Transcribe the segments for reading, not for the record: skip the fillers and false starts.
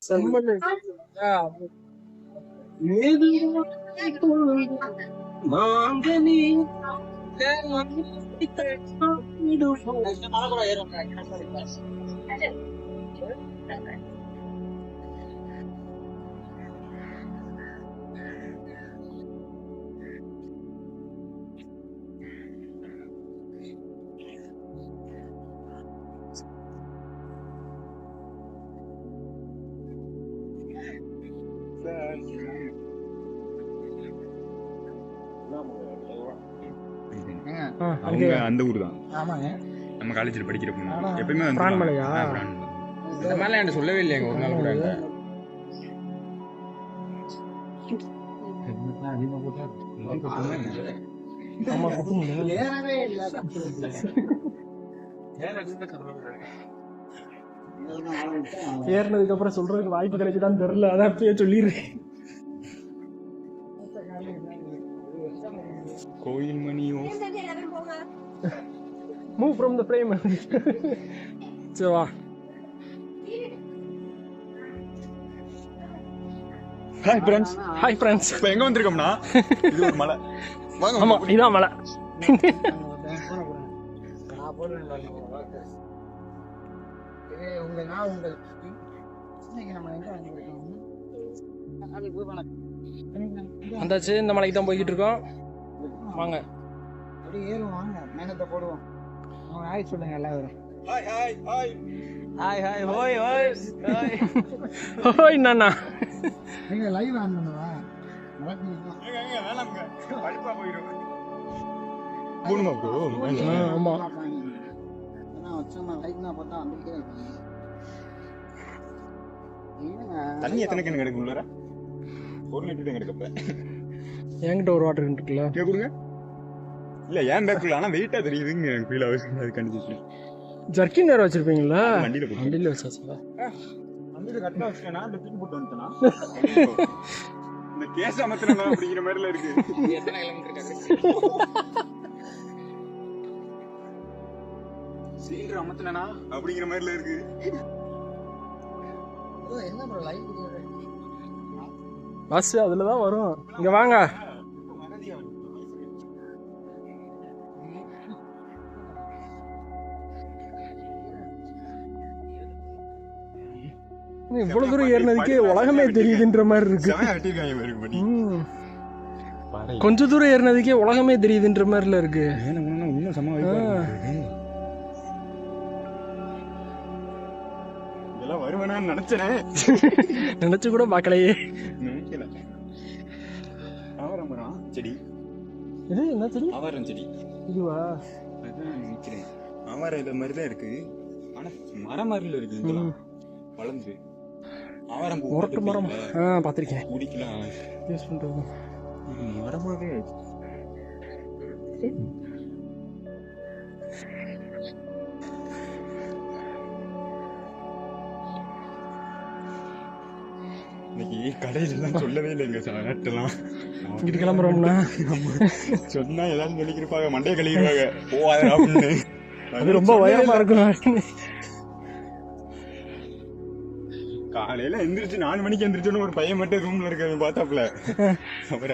செம்மண்ணு. அவங்க அந்த ஊர் தான். நம்ம காலேஜில் படிக்கிற பொண்ணு எப்பயுமே பிரான்மலையா? இந்த மாதிரிலாம் என்கிட்ட சொல்லவே இல்லையா ஒரு நாள் கூட. ஏறினதுக்கு அப்புறம் சொல்றதுக்கு வாய்ப்பு கிடைக்குதான்னு தெரியல, அதான் அப்பயே சொல்லிடுறேன். கோயில் மணியோ மூவ் ஃப்ரம் த ஃப்ரேம். சரி வா. Hi friends. Hi friends. இப்போ எங்கே வந்திருக்கோம்னா இது ஒரு மலை. வாங்க. ஆமாம், இதான் மலை. வந்தாச்சு, இந்த மலைக்கு தான் போய்கிட்டு இருக்கோம். வாங்க மேகத்தை போடுவோம். ஹாய் சொல்லுங்க எல்லாரும். Hi hi hi hi hi ஹோய் ஹோய் ஹாய் ஹோய் நானா. நீங்க லைவ் ஆன் பண்ணுவா. ஏங்க வேணாம்ங்க, பழுப்பா போயிடும். போணுமா ப்ரோ? ஆமா, தண்ணி எத்தனை கேன் கிடக்கு உள்ளார? 1 லிட்டர் தான் கிடக்கப்ப. என்கிட்ட ஒரு வாட்டர் இருக்குல்ல, கொடுங்க. இல்ல ஏன் பேக்குள்ள, ஆனா வெயிட்டா தெரியுதுங்க எனக்கு ஃபீல் ஆகுது. அது கண்டிச்சு ஜர்க்கின் வேற வச்சிருப்பீங்களா? வண்டியில போட்டு வண்டியில வச்சாச்சா? வண்டியில கரெக்டா வச்சேனா அந்த தூக்கி போட்டு வந்துட்டேனா இந்த கேஸ் அமத்துறனா அப்படிங்கிற மாதிரில இருக்கு. எத்தனை கிலோமீட்டர் இருக்கு? சீல்ற அமத்துறனா அப்படிங்கிற மாதிரில இருக்கு. என்ன ப்ரோ லைவ் பஸ் அதுல தான் வரும். இங்க வாங்க. இவ்வளவு தூரம் ஏறினதுக்கே உலகமே தெரியுதுன்ற மாதிரி இருக்கு. கொஞ்ச தூரம் ஏறினதுக்கே உலகமே தெரியுதுன்ற மாதிரில இருக்கு. இன்னும் சம இதெல்லாம் வருவேனான்னு நினைச்சேன். நினைச்சு கூட பார்க்கலையே. நினைக்கல. ஆவரம் செடி. இது என்ன செடி? ஆவரம் செடி. இதுவா? அதான் நினைக்கிறேன். ஆவரம் இத மாதிரி தான் இருக்கு. ஆனா மரம் மாதிரில இருக்கு. இதெல்லாம் வளர்ந்து ஆவரம் பூ. முரட்டு மரம். பாத்திருக்கேன். முடிக்கலாம் யூஸ் பண்றது. மரமாவே. இன்னைக்கு கடையிலாம் சொல்லவே இல்லைங்க சாட்டெல்லாம். இங்கிட்டு கிளம்புறோம்னா சொன்னா ஏதாவது சொல்லிக்கிருப்பாங்க, மண்டையை கழுவிடுவாங்க போவாத அப்படின்னு. அது ரொம்ப பயமா இருக்கும். காலையில எந்திரிச்சு 4 மணிக்கு எந்திரிச்சோன்னு ஒரு பையன் மட்டும் ரூம்ல இருக்க பார்த்தாப்ல.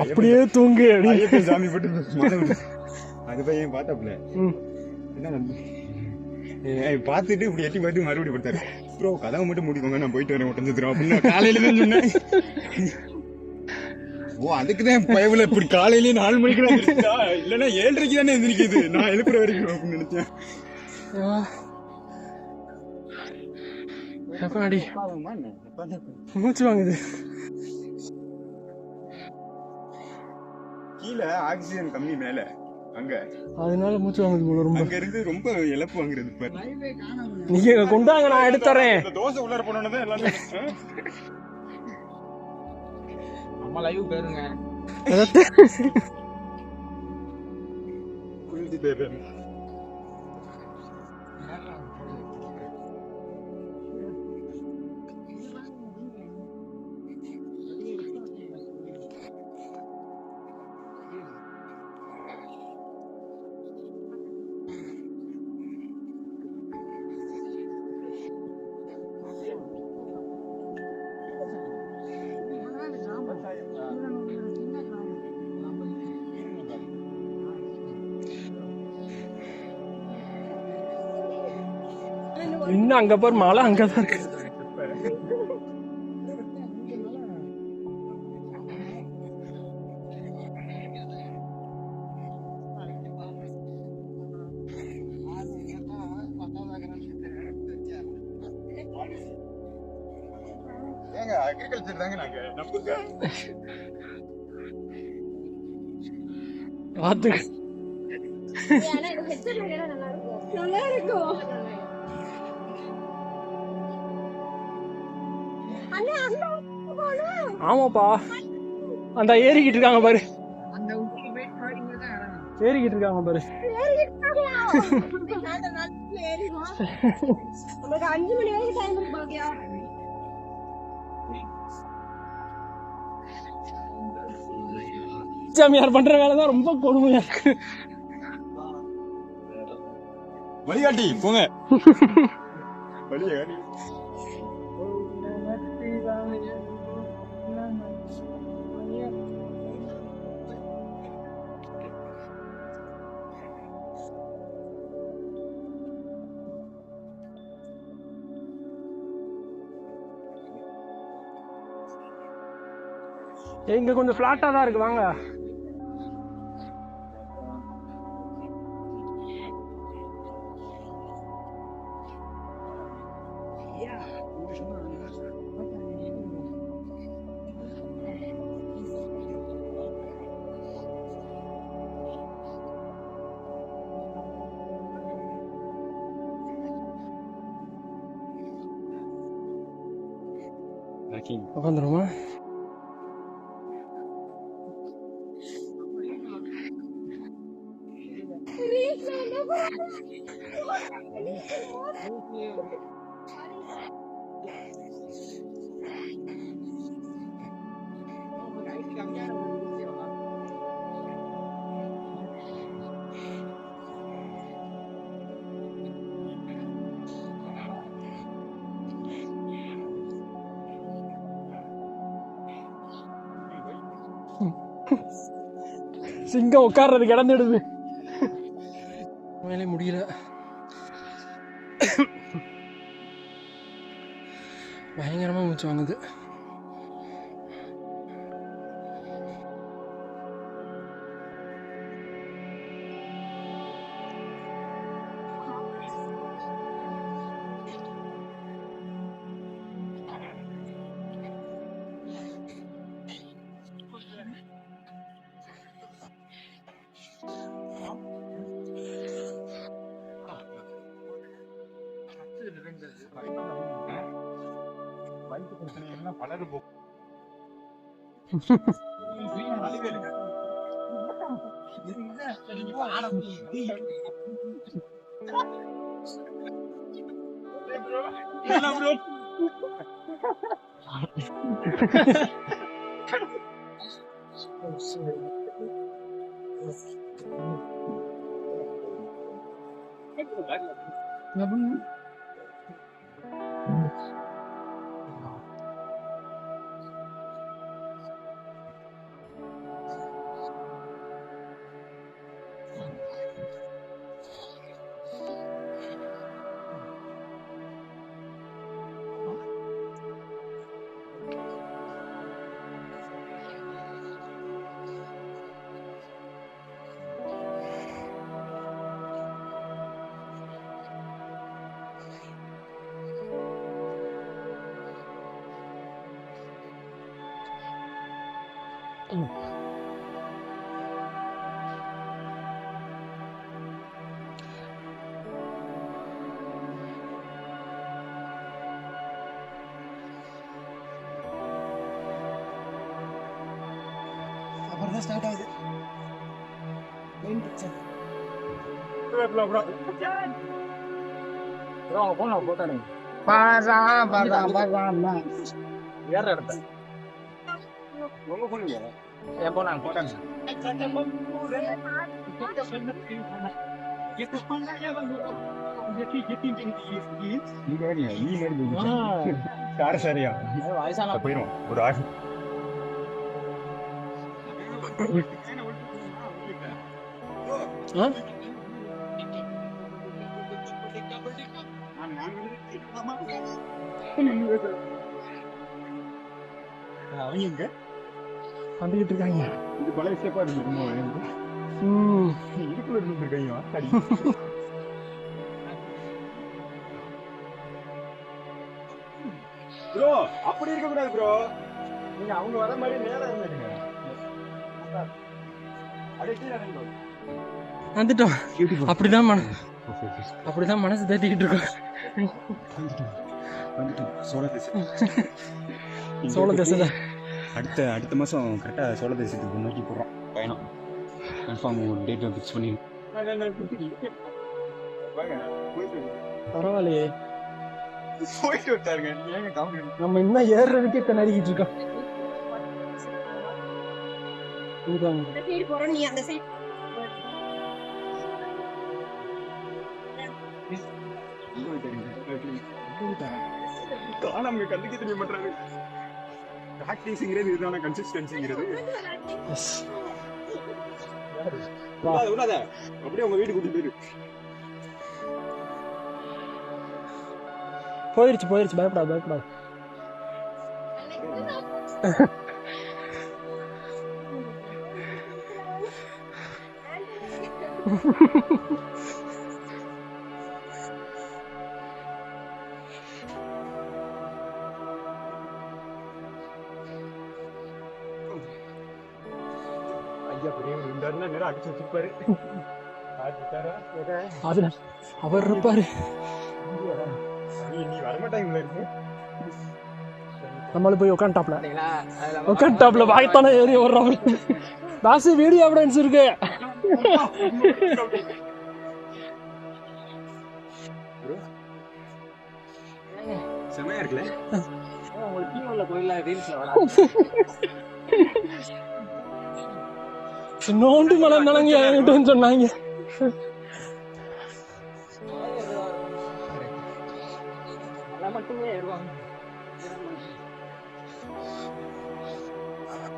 அப்படியே தூங்கு ஐயப்பன் சாமி போட்டு அது பையன் பார்த்தாப்ல. பார்த்துட்டு இப்படி எட்டி பார்த்து மறுபடியும் கொடுத்தாரு. ப்ரோ கதவை மட்டும் முடிக்கோங்க, நான் போயிட்டு வரேன் உடஞ்சிக்கிறோம் அப்படின்னு காலையில தான் சொன்னேன். ஓ அதுக்குதான் பயவுல இப்படி காலையிலேயே 4 மணிக்கு தான் எந்திரிச்சா, இல்லைன்னா 7:30 தானே எந்திரிக்குது, நான் எழுப்புற வரைக்கும் அப்படின்னு நினைச்சேன். மூச்சு வாங்குது. கீழே ஆக்சிஜன் கம்மி மேல அங்க, அதனால மூச்சு வாங்குது போல. ரொம்ப அங்க இருந்து ரொம்ப இழப்பு வாங்குறது. இப்ப நீங்க கொண்டாங்க, நான் எடுத்துறேன். தோசை உள்ளார போனோன்னதான் எல்லாமே நம்ம லைவ் பேருங்க. குளிச்சு பேரு இன்னும் அங்க பாரு மலை அங்கதான் இருக்கு. ஏங்க அக்ரிகல்ச்சர் தாங்க நாங்க நம்புங்க. பார்த்து நல்லா இருக்கும். ஆமாப்பா அந்த ஏறிக்கிட்டு இருக்காங்க பாரு, அந்த உச்சி போய் பாருங்க தான் இறங்கணும். ஏறிக்கிட்டு இருக்காங்க பாரு. நமக்கு 5 மணி வரைக்கும் டைம் இருக்கு பாக்கியா. சாமியார் பண்ற வேலை தான் ரொம்ப கொடுமையா இருக்கு. வழிகாட்டி போங்க. வழிகாட்டி இங்க கொஞ்சம் பிளாட்டா தான் இருக்கு, வாங்க. உட்காந்துருமா? சிங்கம் உட்கார்றதுக்கு இடந்துடுது. மேலே முடியல. பயங்கரமா மூச்சு வாங்குது. வயிற்று பிரச்சனை பலரு அப்புறம் தான் ஸ்டார்ட் ஆகுது மெயின் பிக்சர். வேற இடத்த எப்போ நாங்கள் போட்டாங்க சரியா போயிடும் ஒரு ஆசை. ஆ அவங்க எங்க வந்துகிட்டு இருக்காங்க. இது பழைய சேப்பா இருந்துருமோ இதுக்குள்ள இருந்துருக்காங்க. ப்ரோ அப்படி இருக்க கூடாது ப்ரோ. நீங்க அவங்க வர மாதிரி நேரா இருந்துருங்க. வந்துட்டோம். அப்படிதான் மனசு தேத்திக்கிட்டு இருக்கோம். சோழ தேசம் அடுத்த மாசம் கரெக்டா சோழ தேசத்துக்கு நோக்கி போறோம் பயணம். கன்ஃபார்ம் ஒரு டேட் ஃபிக்ஸ் பண்ணி பரவாயில்லையே. போயிட்டு விட்டாருங்க. ஏங்க கவனம் நம்ம இன்னும் ஏறுறதுக்கே திணறிக்கிட்டு இருக்கோம். இந்த சைடு போறோம், நீ அந்த சைடு. காணாம கண்டுக்க தெரிய மாட்டாங்க. பிராக்டிஸ்ங்கிறது இதுதான கன்சிஸ்டன்சிங்கிறது. விடாத அப்படியே உங்க வீடு கூட்டிட்டு போயிரு. போயிருச்சு. பயப்படாது. ஐயா பெரிய இருந்தாருன்னா நேரம் அடிச்சு வச்சுப்பாரு. அவர் இருப்பாரு. நீ வரமாட்டாங்களா இருக்கு. நம்மள போய் உட்காந்துட்டாப்ல வாய்த்தானே ஏறி வர்றோம். பாசு வீடியோ எவிடன்ஸ் இருக்கு. செமையா இருக்குல்ல. நோண்டு மலை நலங்க என்கிட்ட சொன்னாங்க.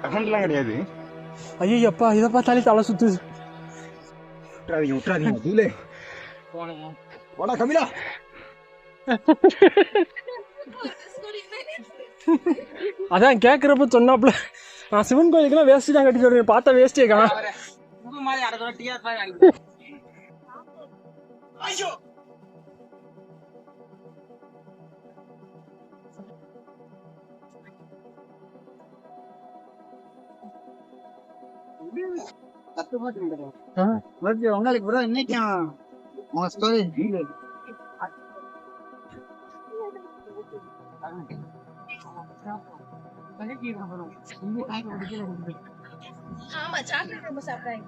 கமெண்ட்லாம் கிடையாது. ஐயோ அப்பா, இதை பார்த்தாலே தலை சுத்துது. விட்டுறாதீங்க அதுல போடா கமிலா. அதான் கேட்குறப்ப சொன்னாப்புல, நான் சிவன் கோயிலுக்குலாம் வேஸ்ட்டு தான் கட்டி வருவேன், பார்த்தா வேஸ்டே காணா. உங்களுக்கு ப்ரோ இன்னைக்கும் உங்க ஸ்டோரி ஆமா, சாக்லேட் ரொம்ப சாப்பிடுறாங்க.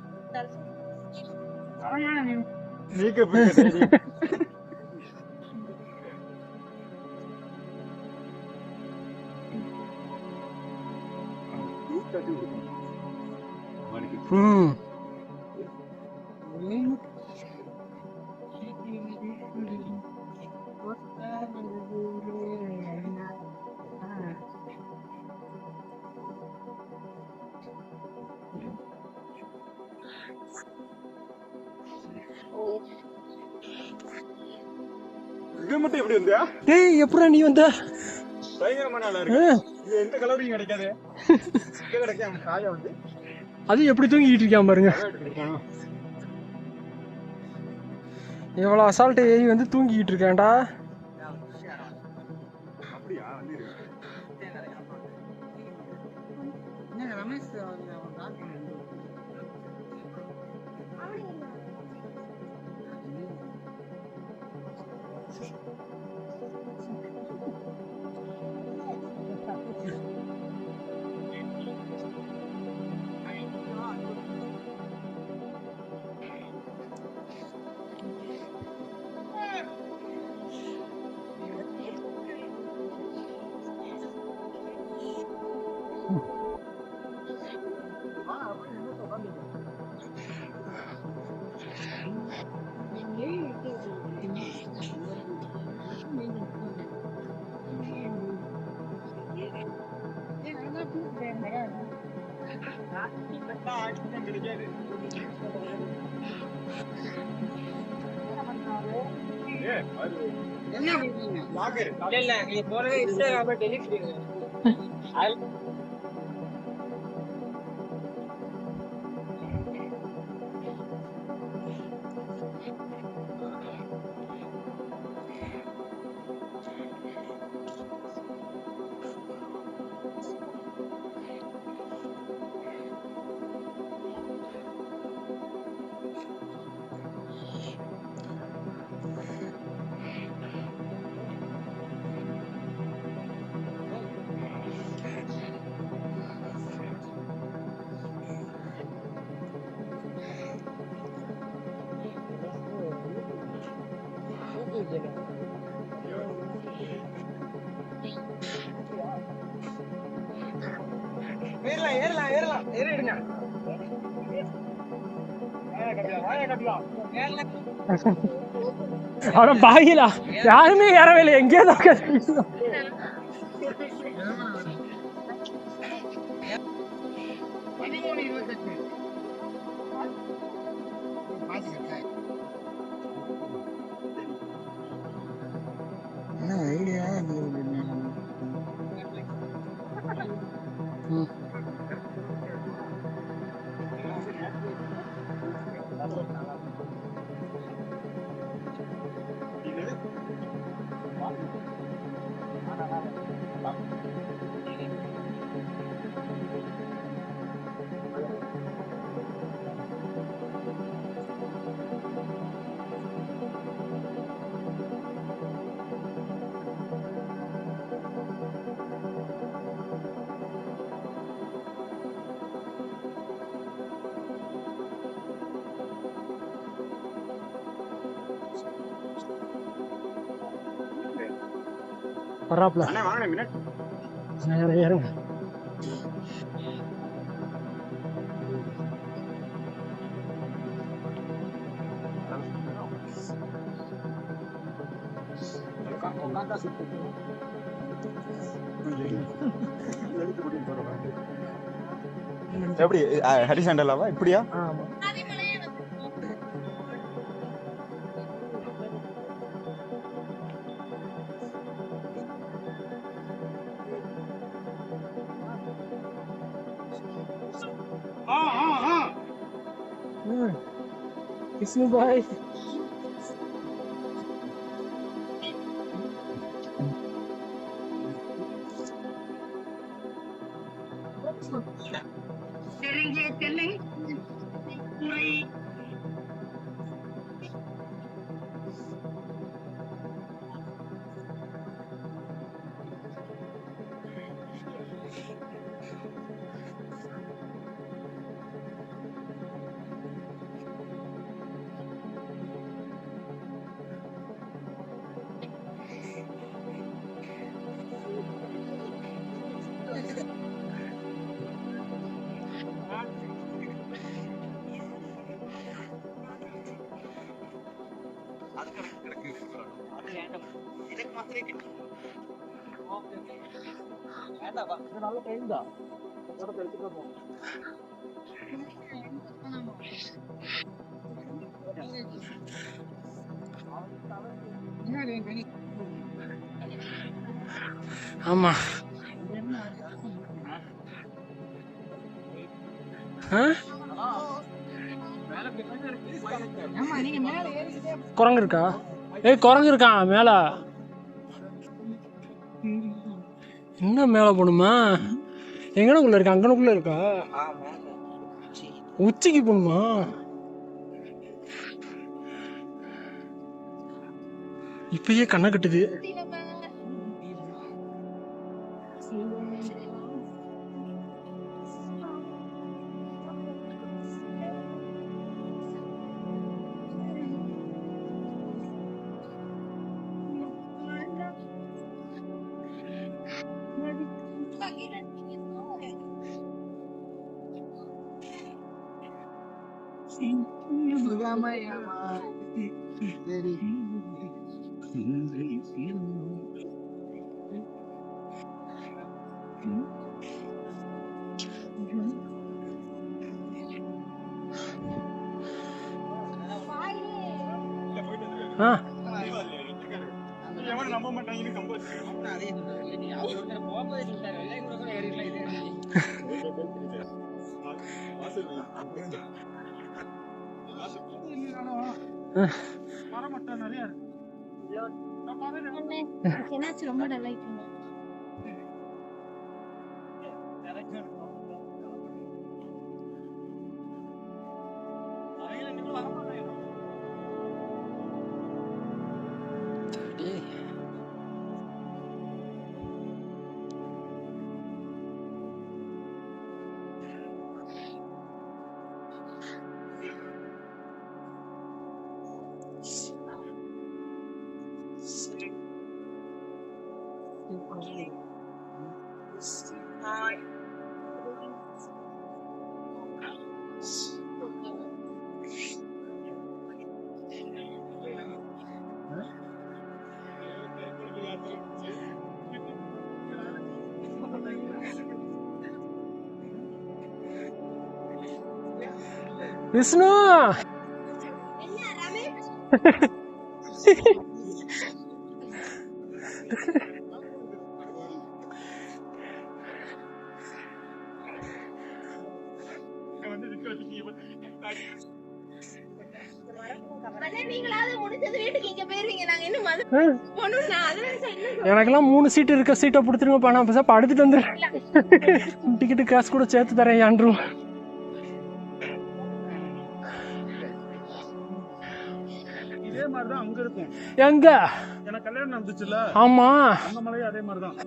இது மட்டும் எப்படி வந்தியா? டேய் எப்படா நீ வந்த? பயங்கரமான ஆளா இருக்கு. இது எந்த கலவரியும் கிடைக்காது. இங்க கிடைக்காம காயா வந்து அது எப்படி தூங்கிட்டு இருக்கான் பாருங்க. எவ்வளவு அசால்ட் ஏறி வந்து தூங்கிட்டு இருக்கான்டா. அப்படியா வந்து ரமேஷ் கிடைக்காது. என்ன பண்றீங்க? இல்ல நீங்க போறதே இன்ஸ்டாகிராம்ல டெலிட் பண்ணுங்க. ஏறிடுங்க. அட பாகிலா, யாருமே ஏறவே இல்லை, எங்கேயோ தான் உட்கார்ந்து. என்ன ஐடியா? வர்றாப்ல. ஏறுங்க. எப்படி ஹரிசாண்டலாவா இப்படியா? ஆமா. விஷ்ணு பாய். நல்ல டைம் தான். ஆமா. குரங்கு இருக்கா? ஏய் குரங்கு இருக்கான் மேல. என்ன மேல போகணுமா? எங்கனக்குள்ள இருக்கா? அங்கனக்குள்ள இருக்கா? உச்சிக்கு போகணுமா? இப்பயே கண்ணை கட்டுது. ஆ நம்ப மாட்டாங்கன்னு கம்ப மரமட்டம் நிறைய என்னாச்சு ரொம்ப டல் ஆயிட்டீங்க விஷ்ணு என்ன ரமேஷ் நீங்களாவது முடிச்சது வீட்டுக்கு இங்க போயிருவீங்க நாங்க இன்னும் போகணும் நான் அதெல்லாம் எனக்கெல்லாம் 3 சீட்டு இருக்க சீட்டை கொடுத்துருங்கப்பா நான் பேச அடுத்துட்டு வந்துடுறேன் டிக்கெட்டு காசு கூட சேர்த்து தரேன் ஆண்ட்ரூ இதே மாதிரிதான் அங்க இருக்கும் எங்க எனக்கு கல்யாணம் நடந்துச்சுல ஆமா அந்த மலையும் அதே மாதிரிதான்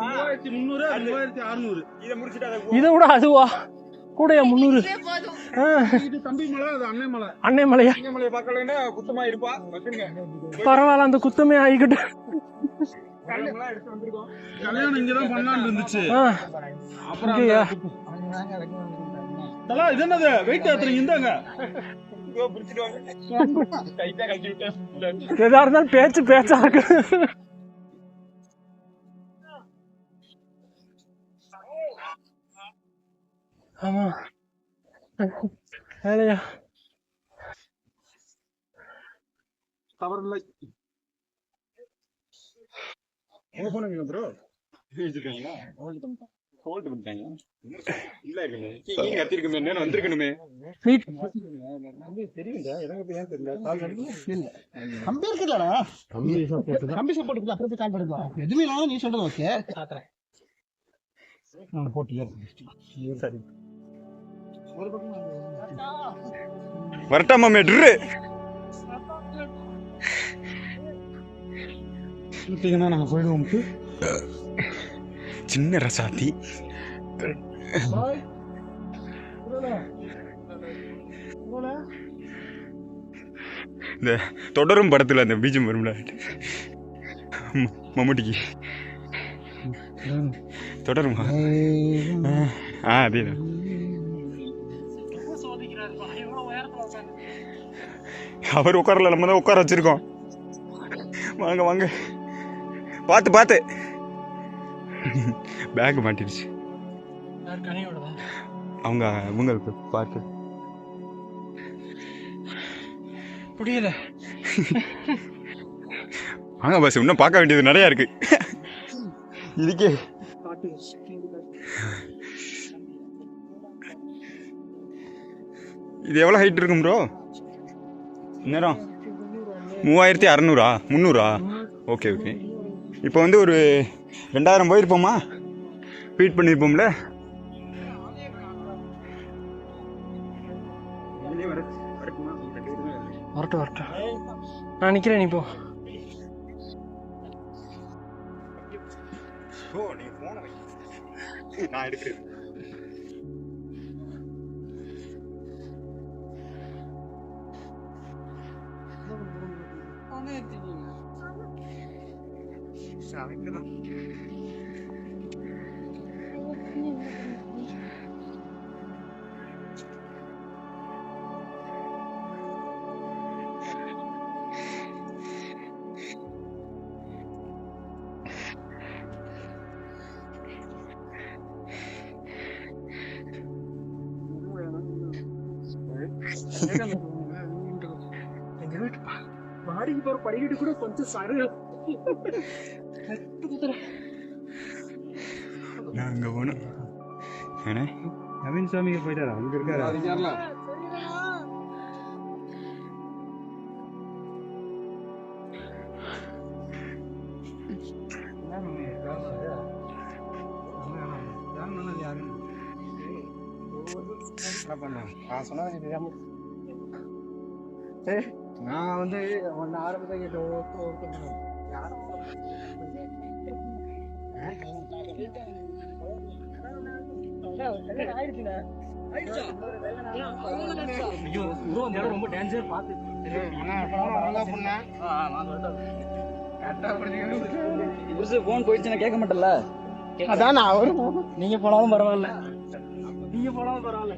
3300 3600 இதை முடிச்சுட்டு இதை விட அதுவா கூடயா 300 போதும் இது தம்பி மலை அது அன்னை மலை அன்னை மலையா மலையை பார்க்கலன்னா குத்தமா இருப்பா வச்சுருங்க பரவாயில்ல அந்த குத்தமே ஆகிக்கிட்டு எடுத்து வந்திருக்கோம் கல்யாணம் இங்கதான் பண்ணலான்னு இருந்துச்சு அப்புறம் இங்கேயா? தலா இது என்னது வெயிட் ஏத்துறீங்க இந்தாங்க எதா இருந்தாலும் பேச்சா இருக்கு ஆமா வேலையா தவறில்லை எங்க போனீங்க ப்ரோ இல்ல இருக்குமே நீங்க கத்திருக்குமே நேரம் வந்திருக்கணுமே தெரியுங்க எனக்கு ஏன் தெரியல கம்பி இருக்குல்லடா கம்பி சப்போர்ட் அப்புறம் கால் பண்ணுங்க எதுவுமே இல்லாம நீ சொல்றது ஓகே நான் போட்டு சரி ஒரு பக்கம் வரட்டாமா மெட்ரு நாங்க போயிடுவோம் சின்ன ரசாத்தி இந்த தொடரும் படத்துல அந்த பீஜம் வரும்ல மம்முட்டிக்கு தொடருமா அதேதான் அவர் உட்காரல நம்ம தான் உட்கார வச்சிருக்கோம் வாங்க வாங்க பார்த்து பேக் மாட்டிடுச்சு அவங்க இவங்களுக்கு பார்த்து முடியல வாங்க பஸ் இன்னும் பார்க்க வேண்டியது நிறையா இருக்கு இதுக்கே இது எவ்வளோ ஹைட் இருக்கும் ப்ரோ நேரம் 3600 300 ஓகே ஓகே இப்போ வந்து ஒரு 2000 போயிருப்போமா ஃபீட் பண்ணியிருப்போம்ல வரட்டும் நான் நிற்கிறேன் நீ போ நான் எடுக்கிறேன் எங்க வீட்டு மாடிக்கு போற படிக்கட்டு கூட கொஞ்சம் சரு நான் அங்கே போகணும். ஏன்னா நவீன் சாமிக்கு போயிட்டாரா? அங்கே இருக்காரு. நான் வந்து ஒன்னு ஆரம்பத்தை ரொம்ப டேஞ்சர் பார்த்து போன் போயிடுச்சுன்னா கேட்க மாட்டல. அதான் நீங்க போனாலும் பரவாயில்ல, நீங்க போனாலும் பரவாயில்ல.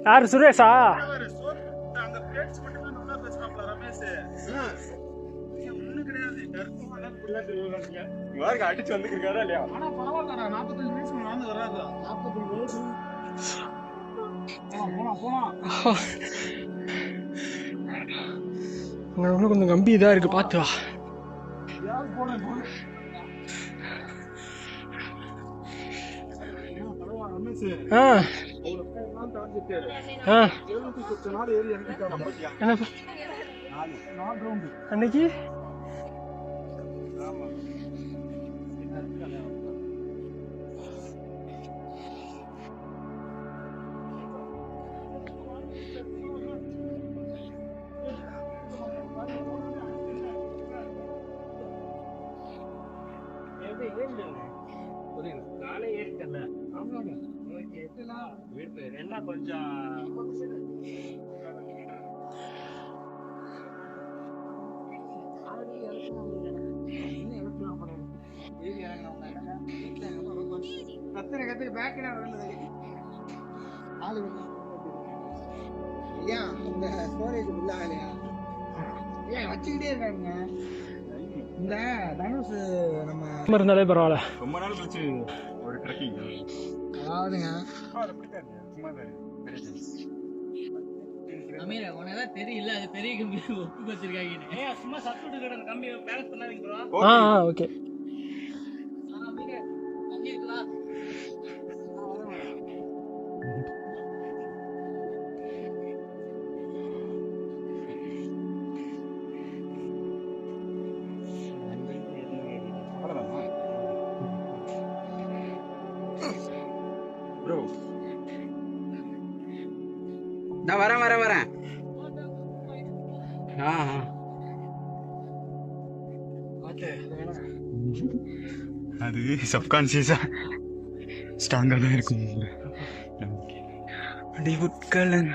யாரு சுரேஷா? அடிச்சு வந்துருக்காரா இல்லையா? கொஞ்சம் கம்பி இதா இருக்கு, பாத்து வா. அன்னைக்கு என்ன கொஞ்சம் வச்சுக்கிட்டே இருக்காங்க. இந்த தனுஷ் நம்ம இருந்தாலே பரவாயில்ல. ரொம்ப நாள் கழிச்சு ஒரு ட்ரெக்கிங். அதாவதுங்க தெரியல, அது பெரிய கம்பி ஒப்பு வச்சிருக்காங்க. சும்மா சத்துட்டு கம்பி பேலன்ஸ் பண்ணாதீங்க. ஓகே. நான் வரேன். அது சப்கான்சியஸா ஸ்ட்ராங்கா தான் இருக்கும். அடி உட்கலன்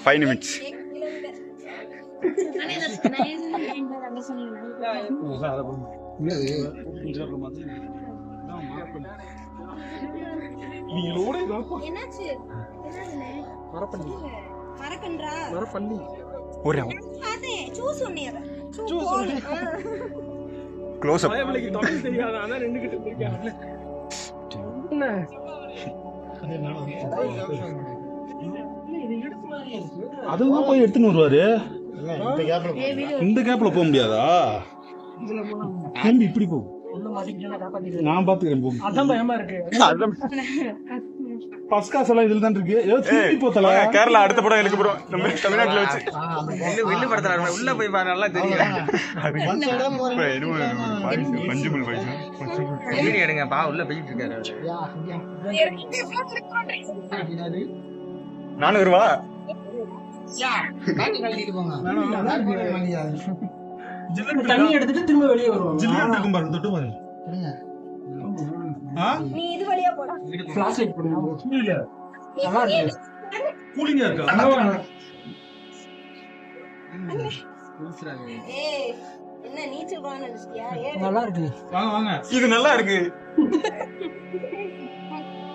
Five minutes. Close up. அதுதான் போய் எடுத்துன்னு வருவாரு. இந்த கேப்ல போக முடியாதா? இப்படி போகும். நான் பாத்துக்கிறேன். அதான் பயமா இருக்கு. ஃபர்ஸ்ட் கிளாஸ் எல்லாம் இதுல தான் இருக்கு. ஏதோ திருப்பி போத்தல. கேரளா அடுத்த படம் எனக்கு ப்ரோ. நம்ம தமிழ்நாட்டுல வச்சு வில்லு படத்துல உள்ள போய் பாரு நல்லா தெரியும். மஞ்சுமல் பாய்ஸ். வீடியோ எடுங்க பா உள்ள போயிட்டு இருக்காரு. 400 ரூபா. தண்ணி எடுத்துட்டு திரும்ப வெளியே வருவாங்க. ஜில்லுன்னு இருக்கும் பாருங்க, தொட்டு பாருங்க. நீ இது வழியா போடா. ஃபிளாஷ் லைட் பண்ணுங்க. இல்ல நல்லா இருக்கு. கூலிங்கா இருக்கா? ஏய் என்ன நீச்சல் குளம் நினைச்சிட்டியா? நல்லா இருக்கு. வாங்க வாங்க. இது நல்லா இருக்கு.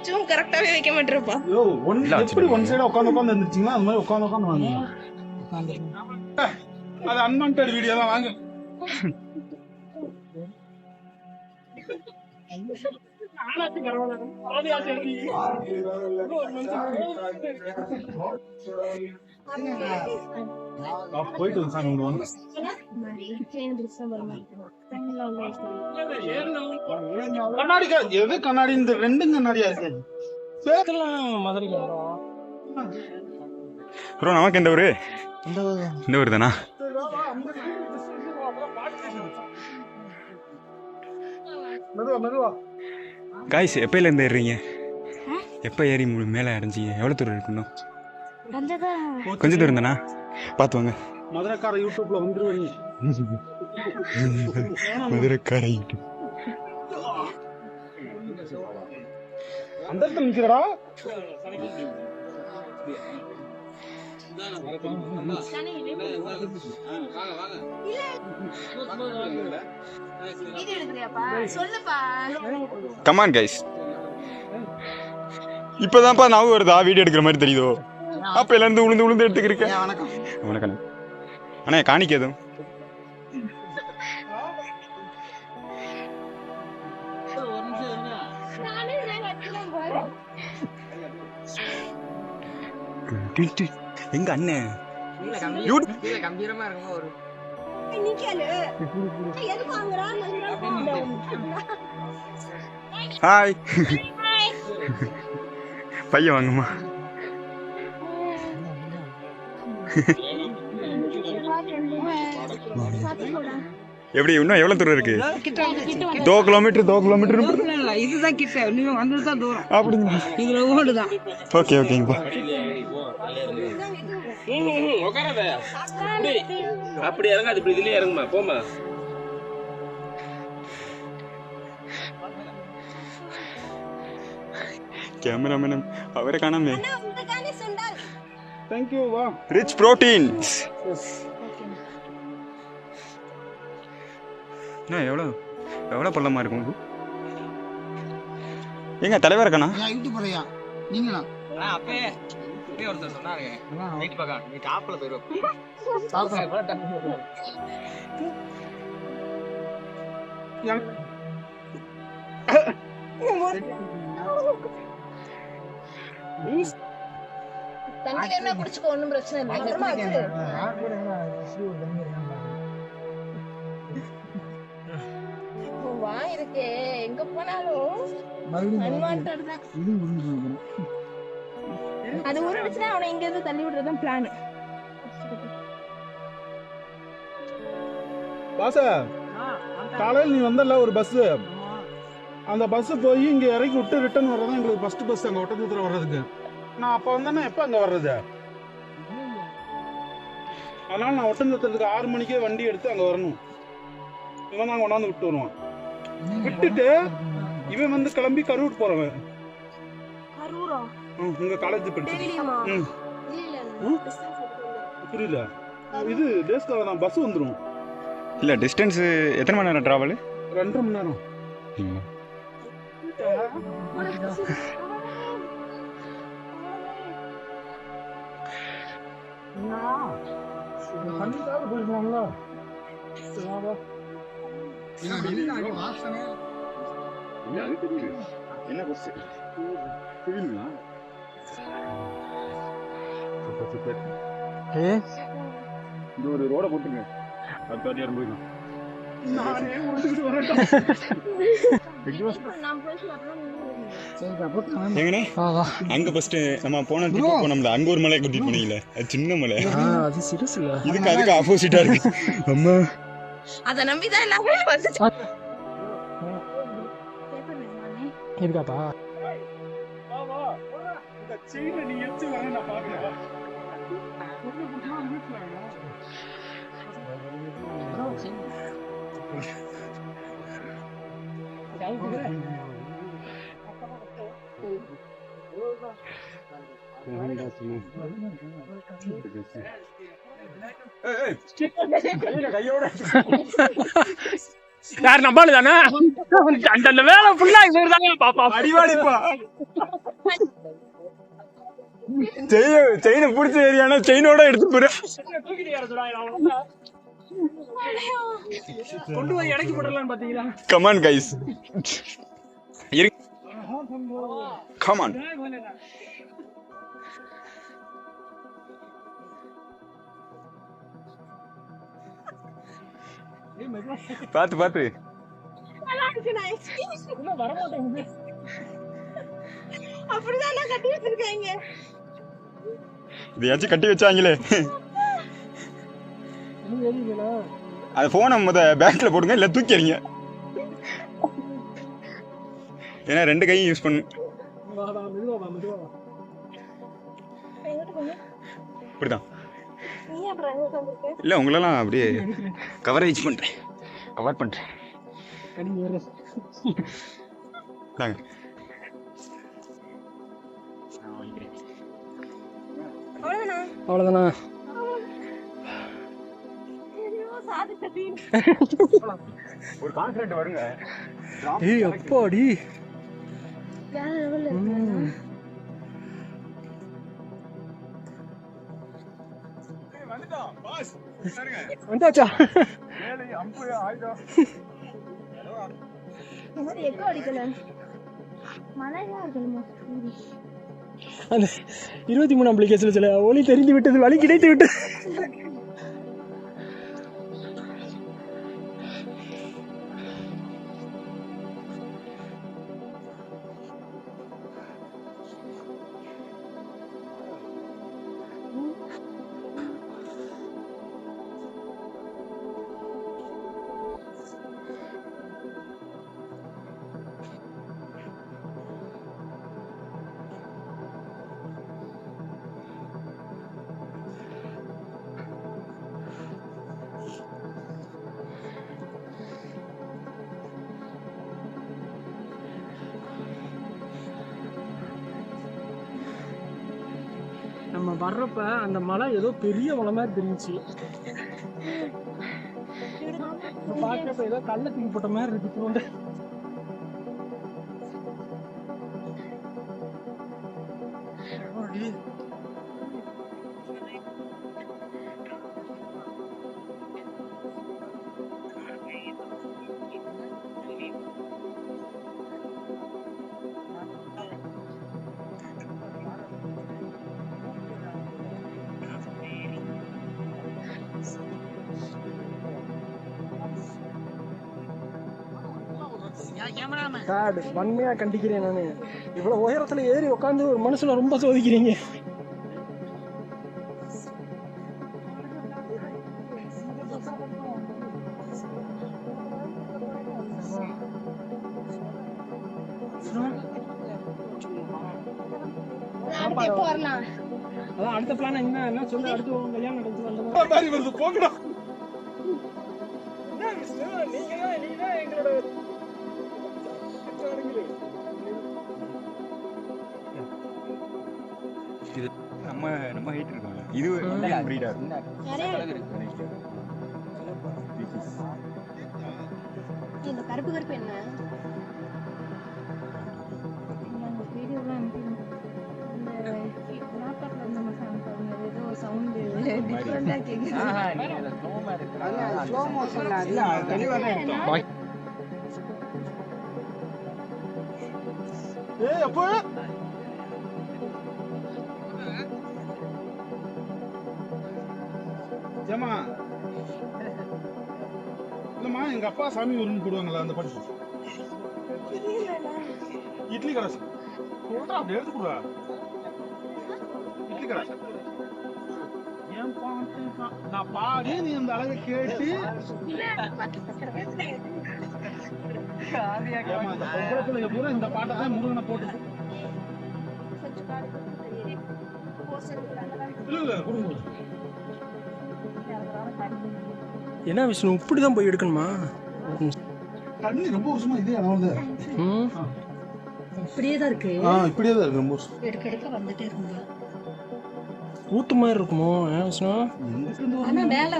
ஜூம் கரெக்டாவே வைக்க மாட்டேறப்பா. யோ எப்படி ஒன் சைடா உட்கார்ந்து இருந்துச்சீங்களா அது மாதிரி உட்கார்ந்து வாங்க. அது அன்வான்டட் வீடியோ தான் வாங்க. போயிட்டு வந்து சாமி கும்பிடுவாங்க. கண்ணாடி எது கண்ணாடி? இந்த ரெண்டும் கண்ணாடியா இருக்கு. மதுரைக்கு ப்ரோ நமக்கு எந்த ஊரு? இந்த ஊர் தானா? மெதுவா காய்ஸ் எப்பயில இருந்து ஏறுறீங்க? எப்போ ஏறி மேலே அடைஞ்சிங்க? எவ்வளோ தூரம் இருக்கணும்? கொஞ்சம் தூரம் தானா? பார்த்து வாங்க. மதுரைக்கார யூடியூப்ல வந்துருவீங்க. மதுரைக்கார யூடியூப் அந்த இடத்துல நிக்கிறடா. வீடியோ எடுக்கறியாப்பா? சொல்லுப்பா. Come on guys. இப்போதான்ப்பா நான் வருதா வீடியோ எடுக்கிற மாதிரி தெரியுதோ? அப்ப இருந்து உளுந்து எடுத்துக்கிறேன். வணக்கம். வணக்கம் அண்ணா, காணிக்க எதுவும்? எங்க அண்ணன் கம்பீரமா இருக்குமா ஒரு ஹாய் பையன் வாங்கம்மா. எப்படி இன்னும் எவ்வளவு தூரம் இருக்கு? 2 கிலோமீட்டர். இதுதான் கிட்ட நீங்க வந்துதான் தூரம். அப்படிங்களா? இதுல ஓடுதான். ஓகே ஓகேங்கப்பா. அப்படி இறங்காது, இப்படி இதுலயே இறங்குமா போமா. கேமராமேன் அவரை காணாமே. Thank you. வா. Rich proteins. எவ்வளோ பள்ளமா இருக்கும் இது? எங்க தலைவர் இருக்கானா? யூடியூபரையா நீங்களா? அப்பே ஒருத்தர் சொன்னாரு நைட் பக்கம் நீ டாப்ல போயிருவ. தண்ணி வேணா குடிச்சுக்கோ, ஒண்ணும் பிரச்சனை இல்லை. அப்புறமா வச்சிரு. வா இருக்கே எங்க போனாலும் unwanted தான். அது உருடுச்சுன்னா அவனை இங்க இருந்து தள்ளி விடுறதுதான் பிளான். பாசா காலையில் நீ வந்தல ஒரு பஸ், அந்த பஸ் போய் இங்க இறக்கி விட்டு ரிட்டர்ன் வர்றதா எங்களுக்கு ஃபர்ஸ்ட் பஸ் அங்க ஒட்டத்தூத்துல வர்றதுக்கு. நான் அப்ப வந்தேன்னா எப்ப அங்க வர்றது? அதனால நான் ஒட்டந்தத்துறதுக்கு 6 மணிக்கே வண்டி எடுத்து அங்க வரணும். இவன் நாங்க கொண்டாந்து விட்டு வருவான். விட்டுட்டு இவன் வந்து கிளம்பி கரூர் போறவன். உங்க காலேஜ் படிச்சு புரியல. இது டேஸ்ல தான் பஸ் வந்துடும். இல்ல டிஸ்டன்ஸ் எத்தனை மணி நேரம் டிராவல்? 2.5 மணி நேரம். என்ன பஸ்? சிவில்னா? சூப்பர். இந்த ஒரு ரோட போட்டுங்க. அடுத்த வாட்டி போயிடலாம். நானே உருண்டுக்கிட்டு வரேன். நான் போய் அப்புறம் எங்கனே அங்க ஃபர்ஸ்ட் நம்ம போன ட்ரிப் போனோம்ல, அங்க ஒரு மலை கூட்டிட்டு போனீங்கல, அது சின்ன மலை. அது சிறுசுல அதுக்கு ஆப்போசிட்டா இருக்கு. அம்மா அதை நம்பிதான் எல்லாமே வந்துச்சு. இருக்காப்பா. நீ எடுத்து வாங்க, நான் பாக்குறேன். யார் நம்மளு தானே அந்த வேலை ஃபுல்லா இவர் தானே பாப்பா. அடிவாடிப்பா. செயினை பிடிச்ச ஏரியானா செயினோட எடுத்து போறேன். கொண்டு போய் இறக்கி போடலான்னு பாத்தீங்களா? Come on guys, come on. பாத்து பாத்து வரமாட்டேங்குது. அப்படிதான் கட்டி வச்சிருக்காங்க. இதையாச்சும் கட்டி வச்சாங்களே. அது போனை பேக்ல போடுங்க, இல்ல தூக்கி எறிங்க. ஏன்னா 2 கையும் யூஸ் பண்ணு. இப்படிதான் இல்ல, உங்களெல்லாம் அப்படியே கவரேஜ் பண்றேன், கவர் பண்றேன். அவ்வளவுதானா? ஒரு கான்ஃபிடன்ட் வருங்க. ஏய் அப்பாடி. வந்தாச்சா? எக்கோ அடிக்கல, மழையா இருக்கணுமா? அந்த 23 அப்ளிகேஷன்ல சில ஒளி தெரிந்து விட்டது, வழி கிடைத்து விட்டது. நம்ம வர்றப்ப அந்த மலை ஏதோ பெரிய மலை மாதிரி தெரிஞ்சுச்சு. பார்க்கறப்ப ஏதோ கல்ல தூக்கி போட்ட மாதிரி இருக்கு. காடு வன்மையா கண்டிக்கிறேன் நானு. இவ்வளவு உயரத்துல ஏறி உட்காந்து ஒரு மனுஷனை ரொம்ப சோதிக்கிறீங்க. எப்போ வரலாம்? அதான் அடுத்த பிளான் என்ன சொல்லு. அடுத்து கல்யாணம் நடந்து போங்கடா. நீங்க எங்களோட நம்ம ஹைட் இருக்காங்க. இது பிரீடா இந்த கருப்பு கருப்பு என்ன? வீடியோலாம் ஏதோ சவுண்ட் டிஃபரெண்டா கேக்குது. ஸ்லோ மோஷன் ஏய் அப்போ ஜமா இல்லம்மா எங்க அப்பா சாமி ஊருன்னு போடுவாங்கல்ல அந்த பாட்டு. இட்லி கடை சொல்றா, அப்படி எடுத்து கொடுறா. இட்லி கடை ஏன் பாட்டு நான் பாடி நீ அந்த அழகை கேட்டு ஏமா இந்த பொம்பளை பிள்ளைங்க பூரா இந்த பாட்டை தான் முருகனை போட்டு இல்ல கொடுங்க. என்ன விஷ்ணு இப்படிதான் போய் எடுக்கணுமா? தண்ணி ரொம்ப வருஷமா இதே அளவுல இப்படியே தான் இருக்கு. இப்படியே தான் இருக்கு ரொம்ப வருஷம். எடுக்க எடுக்க வந்துட்டே இருக்குங்க. ஊத்து மாதிரி இருக்குமோ விஷ்ணு? ஆனா மேல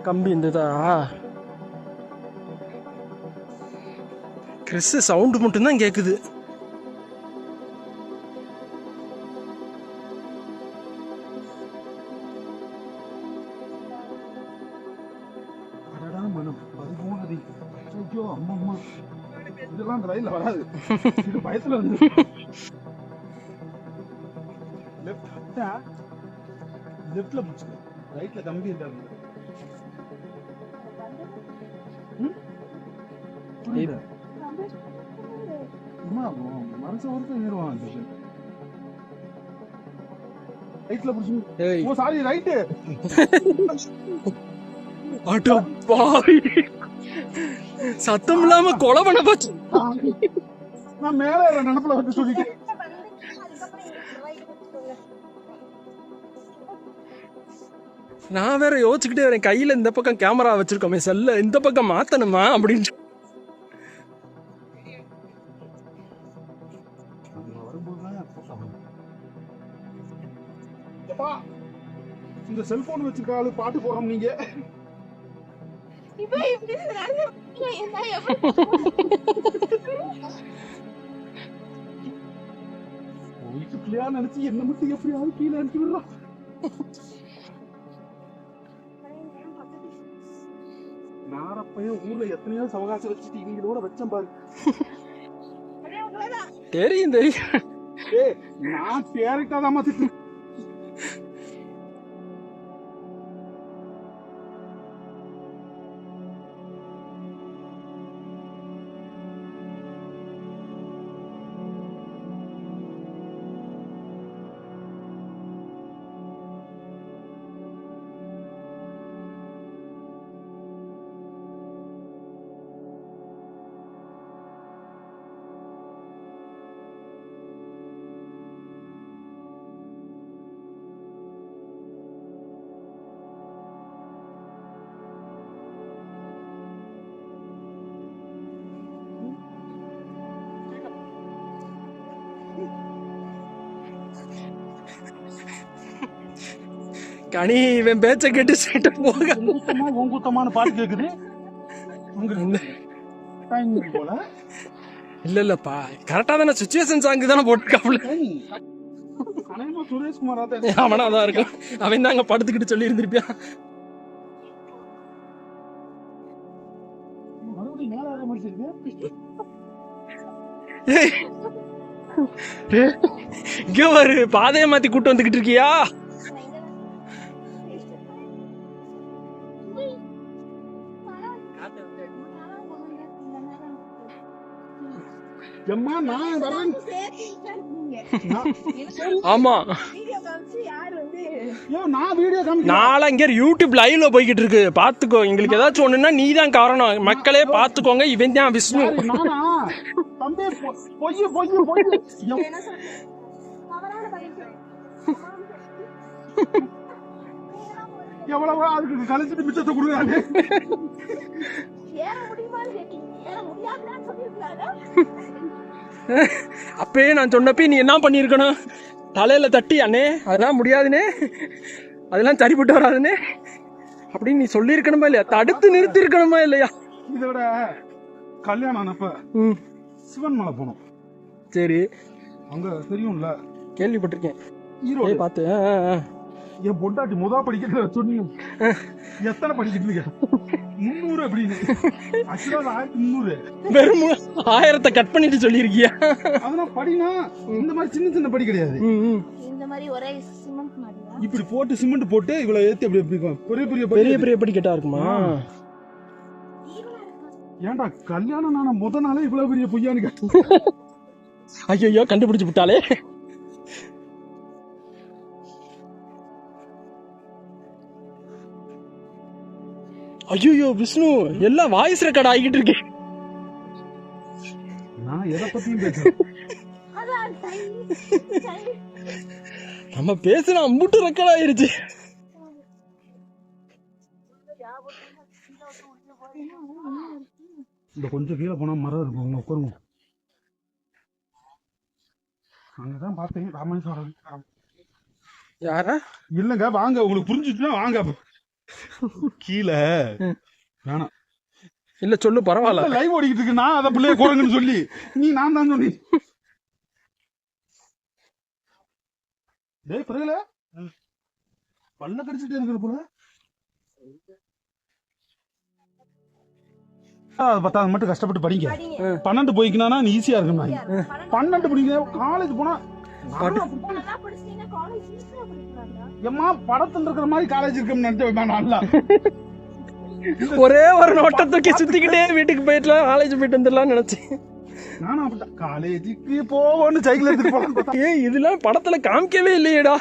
கம்பி இருந்ததா? கிறிஸ் சவுண்டு மட்டும்தான் கேக்குது. அம்மா இதெல்லாம் அந்த ரயில்ல வராது. இது பயத்துல வந்து லெஃப்ட்ல பிடிச்சிக்க, ரைட்ல கம்பி இருக்காது. புரியுது மனசு ஒருத்தர் ஏறுவான். ரைட்ல பிடிச்சி. ஓ சாரி ரைட்டு. அட பாவி, சத்தம் இல்லாம கொலை பண்ண போச்சு. நான் மேல நினப்புல வந்து சொல்லிட்டேன். நான் வேற யோசிச்சுக்கிட்டே வரேன், கையில இந்த பக்கம் கேமரா வச்சிருக்கோமே, செல்ல இந்த பக்கம் மாத்தணுமா அப்படின்னு. இந்த செல்போன் வச்சிருக்காரு பாட்டு போறோம் நீங்க. இப்ப இப்படி நடந்து என்ன கிளியா நினைச்சு என்ன மட்டும் எப்படியாவது கீழே அனுப்பி விடுறோம். நாரப்பையும் ஊர்ல எத்தனையோ சவகாசம் வச்சுட்டு இவங்களோட வச்சேன் பாரு. தெரியும் தெரியும். நான் டேரக்டா தான் திட்டு. கனி இவன் பேச்ச கேட்டு சீட்ட போக உங்குத்தமான பாட்டு கேக்குது. போல இல்ல இல்லப்பா, கரெக்டா தானே சுச்சுவேஷன் சாங் தானே போட்டுருக்காப்ல. சுரேஷ்குமாரா அவனா தான் இருக்கும். அவன் தாங்க படுத்துக்கிட்டு சொல்லி இருந்திருப்பியா. மறுபடியும் மேல வர முடிச்சிருக்கு. இங்க ஒரு பாதையை மாத்தி கூட்டு வந்துகிட்டு இருக்கியா? ஆமா நாளா இங்க யூடியூப் லைவ்ல போய்கிட்டு இருக்கு, பாத்துக்கோ. எங்களுக்கு ஏதாச்சும் ஒண்ணுன்னா நீ தான் காரணம். மக்களே பாத்துக்கோங்க, இவன் தான் விஷ்ணு. எவ்வளவு அதுக்கு கழிச்சிட்டு மிச்சத்தை கொடுக்குறாங்க. அப்பயே நான் சொன்னப்ப நீ என்ன பண்ணிருக்கணும், தலையில தட்டி அண்ணே அதெல்லாம் முடியாதுனே, அதெல்லாம் சரிப்பட்டு வராதுனே அப்படின்னு நீ சொல்லிருக்கணுமா இல்லையா? தடுத்து நிறுத்தி இருக்கணுமா இல்லையா? இதோட கல்யாணம் ஆனப்ப சிவன் மலை போனோம். சரி, அங்க தெரியும்ல, கேள்விப்பட்டிருக்கேன். ஈரோடு பார்த்து என் பொண்டாட்டி முதா படிக்கிற சொன்னீங்க. எத்தனை படிக்கிட்டு 300 அப்படின்னு. ஆக்சுவலா 1300. வெறும் 1000 கட் பண்ணிட்டு சொல்லிருக்கியா? அதெல்லாம் படினா இந்த மாதிரி சின்ன சின்ன படி கிடையாது. இந்த மாதிரி ஒரே சிமெண்ட் மாதிரியா இப்படி போட்டு சிமெண்ட் போட்டு இவ்வளவு ஏத்தி அப்படி பெரிய பெரிய பெரிய பெரிய படி கட்டா இருக்குமா? ஏன்டா கல்யாணம் நான முத நாளே இவ்வளவு பெரிய பொய்யான்னு கேட்டு ஐயோ கண்டுபிடிச்சு விட்டாலே. ஐயோ விஷ்ணு எல்லாம் வாய்ஸ் ரெக்கார்ட் ஆகிட்டு இருக்கு. நான் எதை பத்தியும் பேசுறேன். அதான் சை. நம்ம பேசுன அம்புட்டு ரெக்கார்ட் ஆயிருச்சு. இந்த கொஞ்சம் கீழே போனா மரம் இருக்கும், அவங்க உட்காருங்க. அங்கதான் பார்த்தேன் ராமேஸ்வரம். யாரா? இல்லங்க வாங்க, உங்களுக்கு புரிஞ்சுச்சுன்னா வாங்க. கீழே வேணாம் இல்ல சொல்லு பரவாயில்ல. லைவ் ஓடிக்கிட்டு இருக்கு. நான் அதை பிள்ளைய குரங்குன்னு சொல்லி நான் தான் சொல்லி டேய் பிறகுல பல்ல கடிச்சிட்டே இருக்கிற போல. 10வது மட்டும் கஷ்டப்பட்டு படிங்க. 12 போய்க்கினா ஈஸியா இருக்கும். 12 படிக்க காலேஜ் போனா எம்மா படத்துல இருக்கிற மாதிரி காலேஜ் இருக்குன்னு நினைச்சேன். ஒரே ஒரு நோட்டை தூக்கி சுத்திக்கிட்டே வீட்டுக்கு போயிட்டுலாம் காலேஜ் போயிட்டு வந்துடலாம்னு நினைச்சேன். நானும் அப்படித்தான் காலேஜுக்கு போவோன்னு சைக்கிள் எடுத்துட்டு போலாம். ஏய் இதெல்லாம் படத்துல காமிக்கவே இல்லையேடா.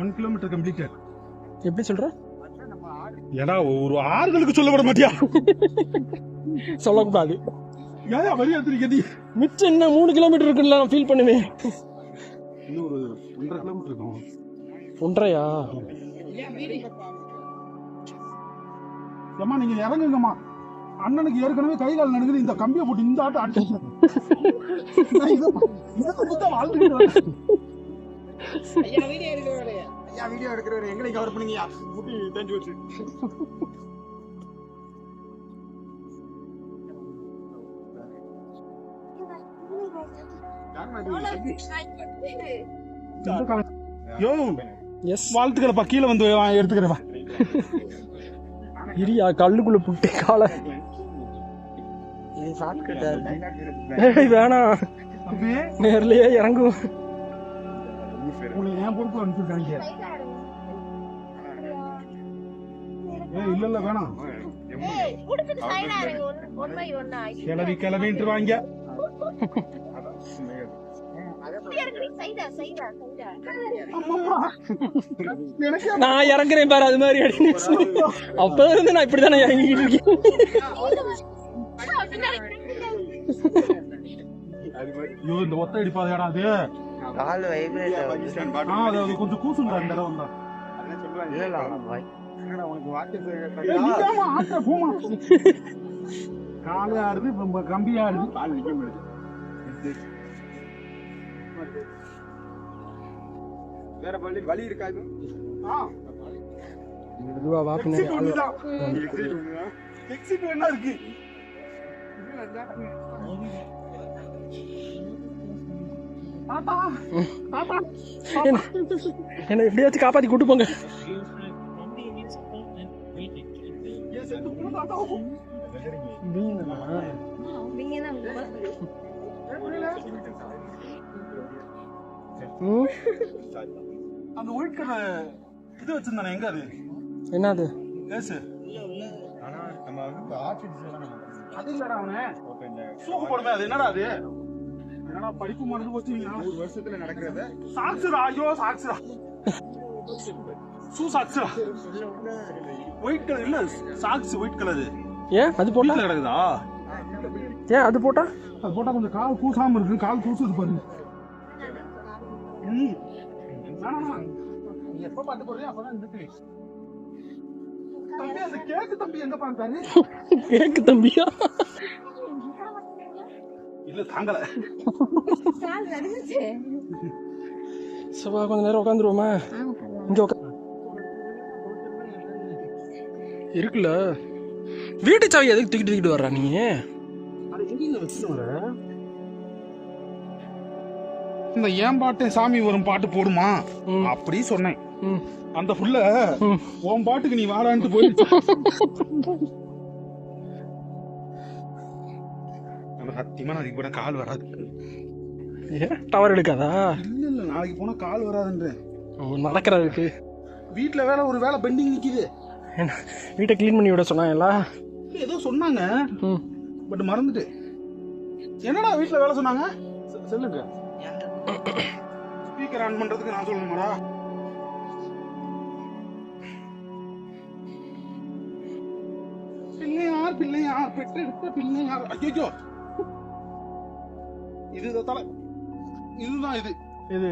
One kilometre completed. எப்படி சொல்ற? ஏடா ஒரு ஆறுகளுக்கு சொல்லப்பட மாட்டியா? சொல்லக்கூடாது. ஏன் வரி எடுத்துருக்கீ? மிச்சம் என்ன 3 கிலோமீட்டர் இருக்குன்னு நான் ஃபீல் பண்ணுவேன். இன்னும் ஒரு 1.5 கிலோமீட்டர் இருக்கும். 1.5யா? ஏம்மா நீங்க இறங்குங்கம்மா. அண்ணனுக்கு ஏற்கனவே கை கால் நடுங்குது. இந்த கம்பியை போட்டு இந்த ஆட்டம் அடிச்சு வீடியோ எடுக்கிறவரை எங்களை கவர் பண்ணுங்கயா. முட்டி தேஞ்சு வச்சு வாழ்த்துக்கிறப்பா. கீழே வந்து எடுத்துக்கிறவா. இரியா கல்லுக்குள்ள புட்டு காலை வேணாம். நேர்லயே இறங்கும். என் பொறுப்பு அனுப்பிச்சிருக்காங்க. இல்ல இல்ல வேணாம். கிளவி கிளவின்ட்டு வாங்க. நான் இறங்குறேன் பாரு அது மாதிரி. அப்ப இருந்து நான் இப்படிதானே இறங்கிட்டு இருக்கேன். ஐயோ இந்த ஒத்த அடிப்பாதையாடா அது. அது கொஞ்சம் கூசுண்டா இந்த இடம் வந்தா. காலே ஆடுது, கம்பியா ஆடுது. வேற வழி இருக்காது. என்ன இருக்கு? என்ன எப்படியாச்சும் காப்பாத்தி கூட்டு போங்க. அந்த ஒயிட் கலர் இது வச்சிருந்தானே எங்க அது என்னது கேஸ் அது இல்லடா அவனே சூக்கு போடுமே அது என்னடா அது என்னடா படிப்பு மறந்து போச்சு 100 வருஷத்துல நடக்கிறது சாக்ஸ்டா ஐயோ சாக்ஸ்டா ஷூ சாக்ஸ்டா ஒயிட் கலர் இல்ல சாக்ஸ் ஒயிட் கலர் ஏன் அது போட்டா கிடக்குதா ஏன் அது போட்டா அது போட்டா கொஞ்சம் கால் கூசாம இருக்கு கால் கூசுது பாருங்க நீ எப்ப பாட்டு போடுறியோ அப்பதான் இருக்கு தம்பி அந்த கேக்கு தம்பி எங்க பாத்தாரு கேக்கு தம்பியா இல்ல தாங்கல சபா கொஞ்ச நேரம் உட்காந்துருவோமா இங்க இருக்குல்ல வீட்டு சாவி எதுக்கு தூக்கிட்டு வர்றா நீ இந்த ஏன் பாட்டு சாமி வரும் பாட்டு போடுமா அப்படி சொன்னேன் அந்த புள்ள உன் பாட்டுக்கு நீ வாடான்ட்டு போயிடுச்சு சத்தியமா நாளைக்கு போனா கால் வராது டவர் எடுக்காதா இல்ல இல்ல நாளைக்கு போனா கால் வராதுன்றேன் நடக்கிறதுக்கு வீட்டுல வேலை ஒரு வேலை பெண்டிங் நிக்குது வீட்டை க்ளீன் பண்ணி விட சொன்னாங்களா ஏதோ சொன்னாங்க பட் மறந்துட்டு என்னடா வீட்டுல வேலை சொன்னாங்க சொல்லுங்க ஸ்பீக்கர் ஆன் பண்றதுக்கு நான் சொல்லணுமாடா பிள்ளையார் பெற்றெடுத்த பிள்ளையார் ஐயோ இது தலை இதுதான் இது இது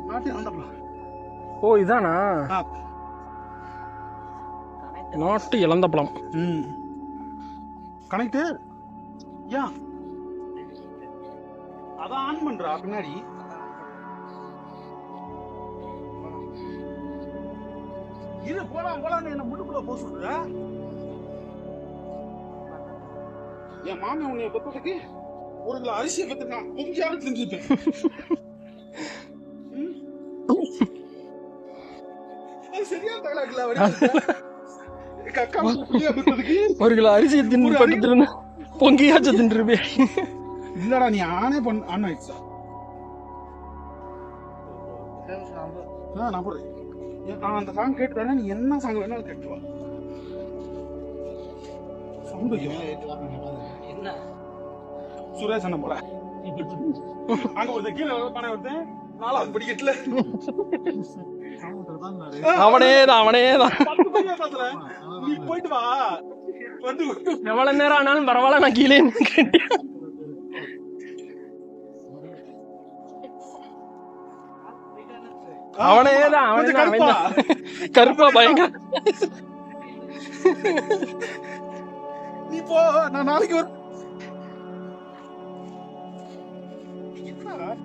நாட்டு ஆண்டப்பா ஓ இதானா நாட்டு இழந்த பழம் கனெக்ட் யா அதான் ஆன் பண்றா பின்னாடி இது போலாம் என்ன முன்னுக்குள்ள போக சொல்ற என் மாமி உன்னை பத்ததுக்கு ஒரு கிலோ அரிசியை பத்திருக்கான் கொஞ்சம் செஞ்சுட்டேன் சரியா தகலாக்கல ஒரு கிலோ அரிசி தின்னு பட்டு பொங்கியாச்சும் தின்றுவே இல்லடா நீ ஆனே ஆன் ஆயிடுச்சா நான் போடுறேன் அந்த சாங் கேட்டு தானே நீ என்ன சாங் வேணாலும் கேட்டுவா சுரேஷ் அண்ணன் போல அங்க ஒரு கீழே பணம் வருது 4வது படிக்கட்டுல அவனேதான் நீ போயிட்டு வா வந்து எவ்வளவு நேரம் ஆனாலும் பரவாயில்ல நான் கீழே அவனேதான் கருப்பா பயங்கர நீ போ நான் நாளைக்கு வர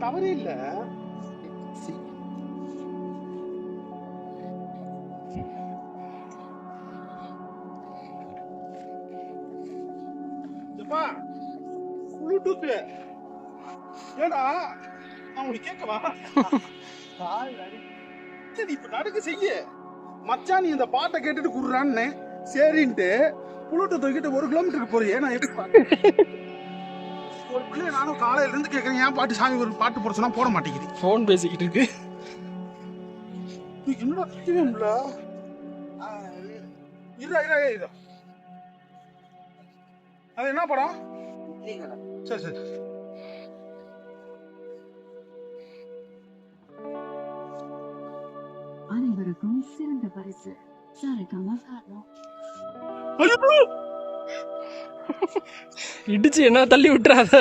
தவறே இல்ல ப்ளூடூத் ஏடா நான் உனக்கு கேட்கவா சரி இப்ப நடக்க செய்ய மச்சான் நீ இந்த பாட்டை கேட்டுட்டு குடுறான்னு சரின்ட்டு ப்ளூடூத் தூக்கிட்டு 1 கிலோமீட்டருக்கு போறியே நான் எப்படி ஒரு பிள்ளைய நானும் காலையில இருந்து கேட்கறேன் ஏன் பாட்டு சாமி ஒரு பாட்டு போட சொன்னா போட மாட்டேங்குது போன் பேசிக்கிட்டு இருக்கு என்னடா திட்டுவேன்ல இதா அது என்ன படம் சரி சரி அனைவருக்கும் சிறந்த பரிசு இடிச்சு என்ன தள்ளி விட்டுறாத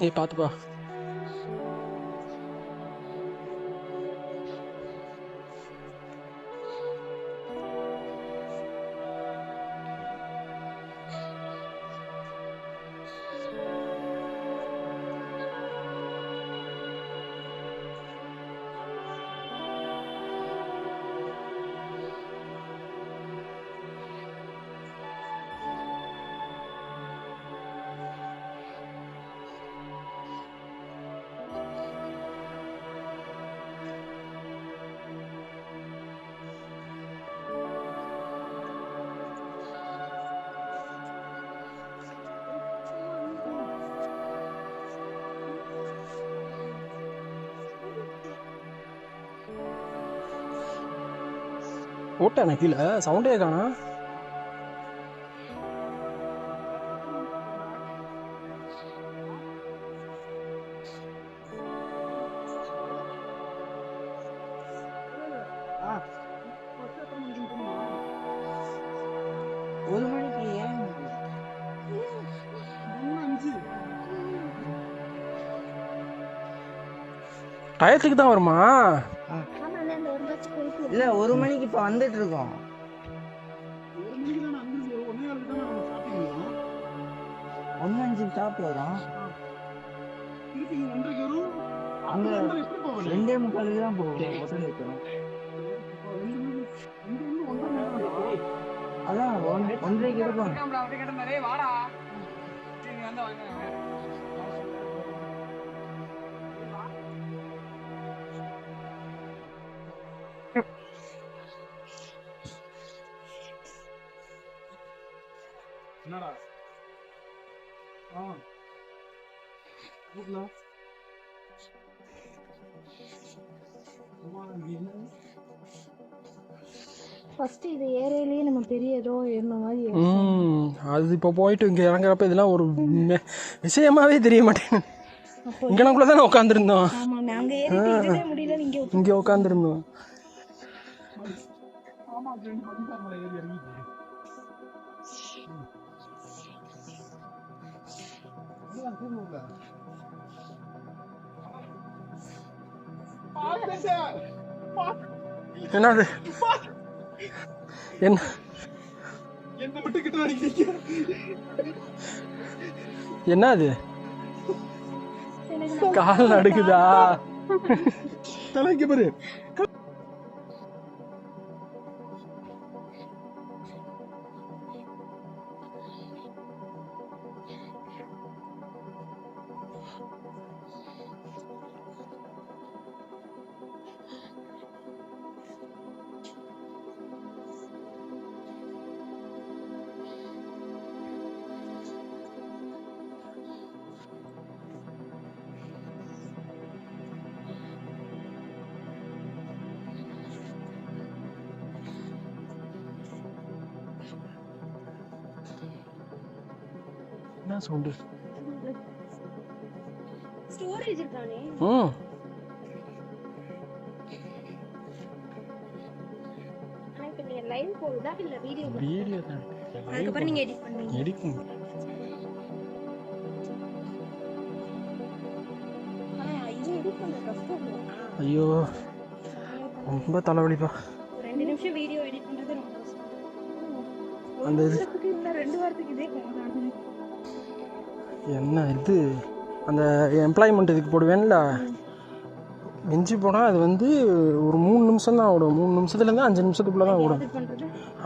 ஏய் பார்த்துப்பா. ஓட்டாண்ணே கீழே சவுண்டே காணா. ஒரு மணிக்கு ஏன் டயத்துக்கு தான் வருமா? இல்ல 1 மணிக்கு இப்ப வந்துட்டு இருக்கோம். 1:05 ஸ்டாப் வரும். அங்க 2:45 தான் போகும். அதான் 1:30 இருக்கும். என்னடா ஃபர்ஸ்ட் இது ஏரியாலேயே நம்ம பெரிய ஏதோ இருந்த மாதிரி அது இப்போ போயிட்டு இங்கே இறங்குறப்ப இதெல்லாம் ஒரு விஷயமாவே தெரிய மாட்டேன். இங்கனக்குள்ளே தானே உட்காந்துருந்தோம். ஆமா நாங்க ஏறிட்டே முடியல. இங்கே உட்காந்துருந்தோம். ஆமா ஃப்ரெண்ட் பண்ணிட்டாங்களே ஏறி இறங்கி என்னது என்ன என்ன விட்டு கிட்ட அடிக்கிறீங்க? என்ன அது கால் நடுக்குதா? தலைக்கு பாரு. என்ன சவுண்டு? ஸ்டோரேஜ் இருக்கானே. எனக்கு நீங்க லைவ் போடுதா இல்ல வீடியோ வீடியோ தான். அதுக்கு அப்புறம் நீங்க எடிட் பண்ணுவீங்க. எடிக்கும். இது எடிட் பண்ண கஷ்டம் இல்ல. ஐயோ ரொம்ப தலைவலிப்பா. 2 நிமிஷம் வீடியோ எடிட் பண்றது ரொம்ப கஷ்டம். அந்த இது இல்ல 2 வாரத்துக்கு இதே போறாங்க. என்ன இது அந்த எம்ப்ளாய்மெண்ட் இதுக்கு போடுவேன்ல, மிஞ்சி போனால் அது வந்து ஒரு 3 நிமிஷம் தான் ஓடும். 3 நிமிஷத்துலேருந்து 5 நிமிஷத்துக்குள்ளே தான் ஓடும்.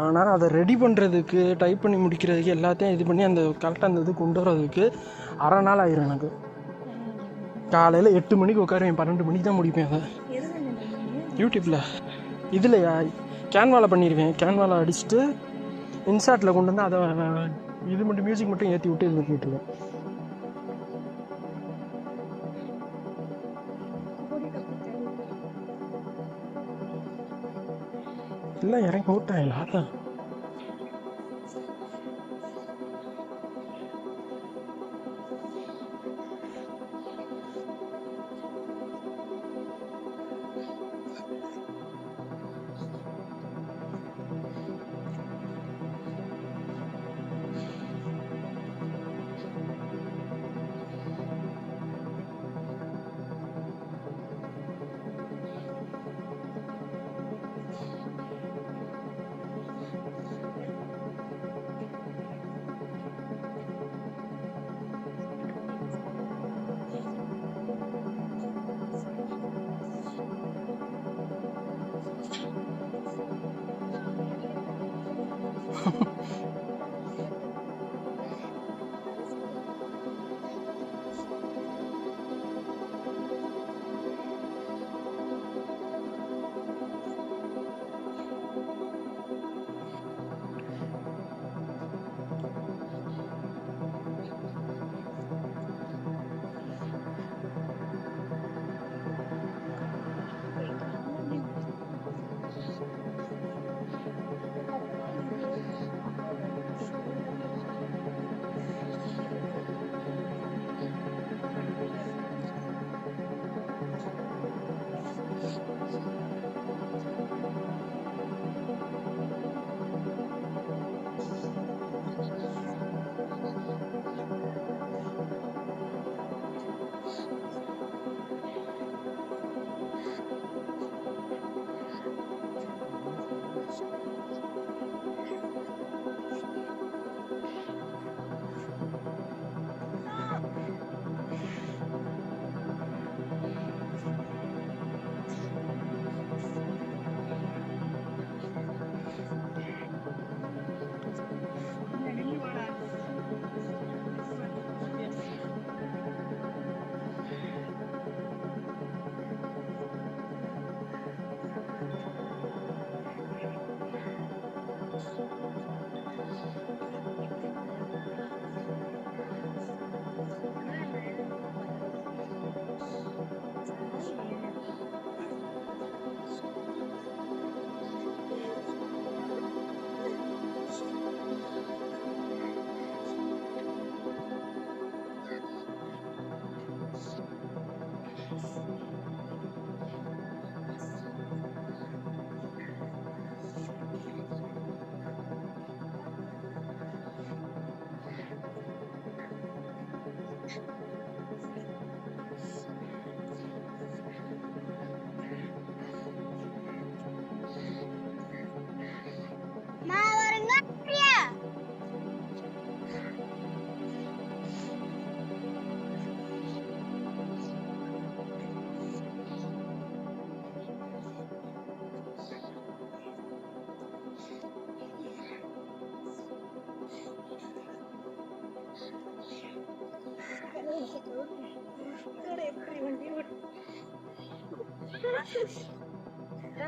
ஆனால் அதை ரெடி பண்ணுறதுக்கு டைப் பண்ணி முடிக்கிறதுக்கு எல்லாத்தையும் இது பண்ணி அந்த கரெக்டாக அந்த இது கொண்டு வரதுக்கு அரை நாள் ஆயிரும் எனக்கு. காலையில் 8 மணிக்கு உட்காருவேன், 12 மணிக்கு தான் முடிப்பேன் அதை. யூடியூப்பில் இதுலையா கேன்வாவில் பண்ணிடுவேன். கேன்வாவில் அடிச்சுட்டு இன்ஸ்டாட்டில் கொண்டு வந்து அதை இது மட்டும் மியூசிக் மட்டும் ஏற்றி விட்டு இது பண்ணிட்டுருவேன். இல்லை இறங்கி ஓட்டாங்களா? அதான்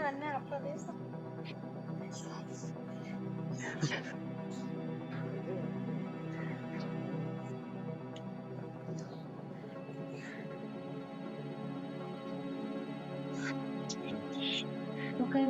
அண்ணன் அப்பவே Okay.